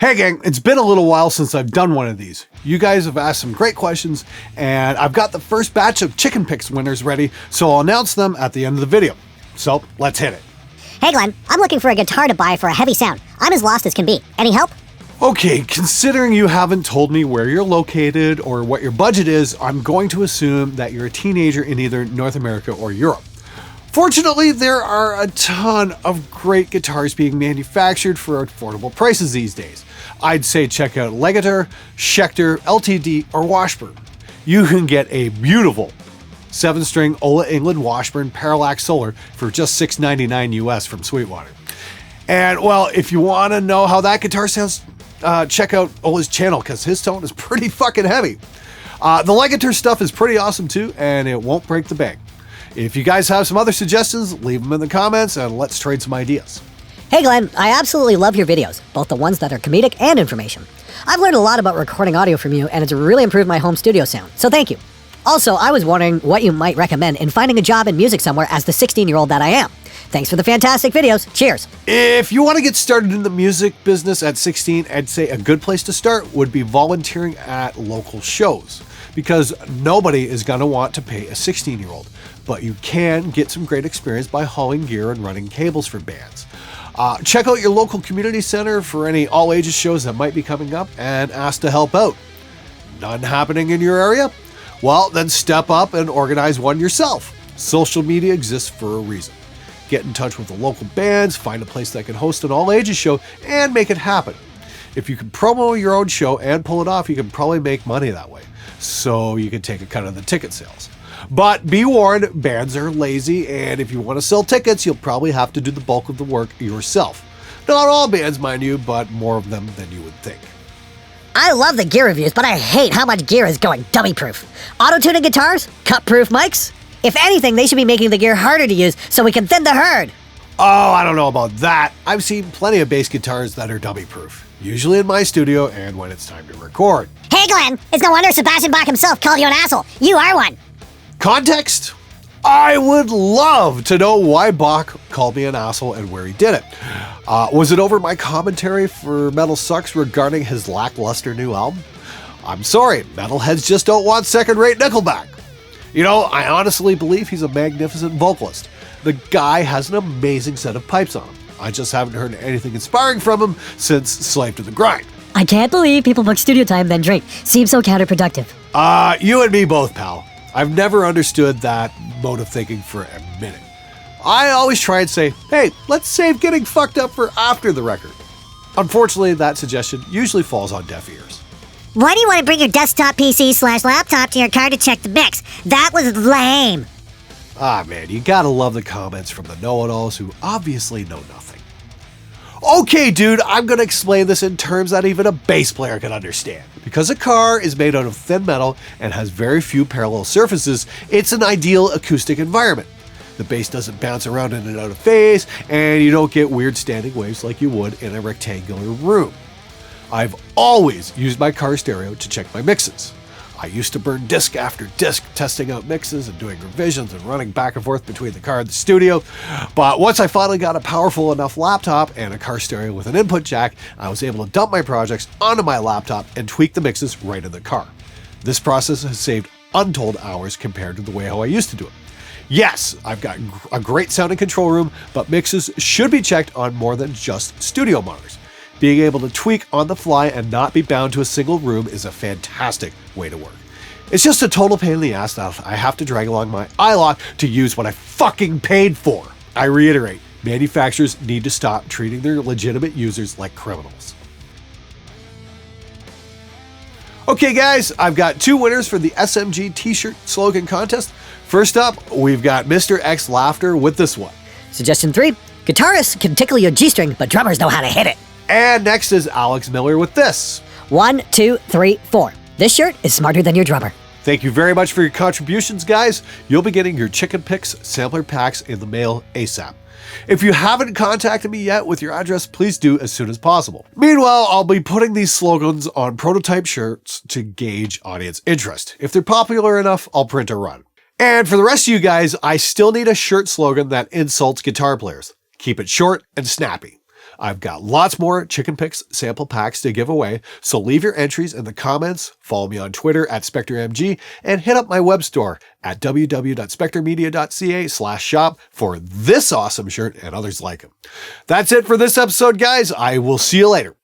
Hey gang, it's been a little while since I've done one of these. You guys have asked some great questions, and I've got the first batch of Chicken Picks winners ready, so I'll announce them at the end of the video. So, let's hit it. Hey Glenn, I'm looking for a guitar to buy for a heavy sound. I'm as lost as can be. Any help? Okay, considering you haven't told me where you're located or what your budget is, I'm going to assume that you're a teenager in either North America or Europe. Fortunately, there are a ton of great guitars being manufactured for affordable prices these days. I'd say check out Legator, Schecter, LTD, or Washburn. You can get a beautiful 7-string Ola England Washburn Parallax Solar for just $6.99 US from Sweetwater. And well, if you want to know how that guitar sounds, check out Ola's channel because his tone is pretty fucking heavy. The Legator stuff is pretty awesome too, and it won't break the bank. If you guys have some other suggestions, leave them in the comments and let's trade some ideas. Hey Glenn, I absolutely love your videos, both the ones that are comedic and information. I've learned a lot about recording audio from you, and it's really improved my home studio sound, so thank you. Also, I was wondering what you might recommend in finding a job in music somewhere as the 16-year-old that I am. Thanks for the fantastic videos. Cheers. If you want to get started in the music business at 16, I'd say a good place to start would be volunteering at local shows, because nobody is going to want to pay a 16-year-old, but you can get some great experience by hauling gear and running cables for bands. Check out your local community center for any all-ages shows that might be coming up and ask to help out. None happening in your area? Well, then step up and organize one yourself. Social media exists for a reason. Get in touch with the local bands, find a place that can host an all-ages show, and make it happen. If you can promo your own show and pull it off, you can probably make money that way. So you can take a cut of the ticket sales. But be warned, bands are lazy, and if you want to sell tickets, you'll probably have to do the bulk of the work yourself. Not all bands, mind you, but more of them than you would think. I love the gear reviews, but I hate how much gear is going dummy-proof. Auto-tuning guitars? Cut-proof mics? If anything, they should be making the gear harder to use so we can thin the herd. Oh, I don't know about that. I've seen plenty of bass guitars that are dummy-proof, usually in my studio and when it's time to record. Hey Glenn, it's no wonder Sebastian Bach himself called you an asshole. You are one. Context? I would love to know why Bach called me an asshole and where he did it. Was it over my commentary for Metal Sucks regarding his lackluster new album? I'm sorry, metalheads just don't want second-rate Nickelback. You know, I honestly believe he's a magnificent vocalist. The guy has an amazing set of pipes on him. I just haven't heard anything inspiring from him since Slave to the Grind. I can't believe people book studio time then drink. Seems so counterproductive. You and me both, pal. I've never understood that mode of thinking for a minute. I always try and say, hey, let's save getting fucked up for after the record. Unfortunately, that suggestion usually falls on deaf ears. Why do you want to bring your desktop PC/laptop to your car to check the mix? That was lame. Ah man, you gotta love the comments from the know-it-alls who obviously know nothing. Okay dude, I'm gonna explain this in terms that even a bass player can understand. Because a car is made out of thin metal and has very few parallel surfaces, it's an ideal acoustic environment. The bass doesn't bounce around in and out of phase, and you don't get weird standing waves like you would in a rectangular room. I've always used my car stereo to check my mixes. I used to burn disc after disc testing out mixes and doing revisions and running back and forth between the car and the studio. But once I finally got a powerful enough laptop and a car stereo with an input jack, I was able to dump my projects onto my laptop and tweak the mixes right in the car. This process has saved untold hours compared to the way how I used to do it. Yes, I've got a great sounding control room, but mixes should be checked on more than just studio monitors. Being able to tweak on the fly and not be bound to a single room is a fantastic way to work. It's just a total pain in the ass that I have to drag along my iLock to use what I fucking paid for. I reiterate, manufacturers need to stop treating their legitimate users like criminals. Okay guys, I've got 2 winners for the SMG t-shirt slogan contest. First up, we've got Mr. X Laughter with this one. Suggestion 3, guitarists can tickle your G-string, but drummers know how to hit it. And next is Alex Miller with this. 1, 2, 3, 4. This shirt is smarter than your drummer. Thank you very much for your contributions, guys. You'll be getting your Chicken Picks sampler packs in the mail ASAP. If you haven't contacted me yet with your address, please do as soon as possible. Meanwhile, I'll be putting these slogans on prototype shirts to gauge audience interest. If they're popular enough, I'll print a run. And for the rest of you guys, I still need a shirt slogan that insults guitar players. Keep it short and snappy. I've got lots more Chicken Picks sample packs to give away, so leave your entries in the comments, follow me on Twitter at SpectreMG, and hit up my web store at www.spectremedia.ca/shop for this awesome shirt and others like them. That's it for this episode, guys. I will see you later.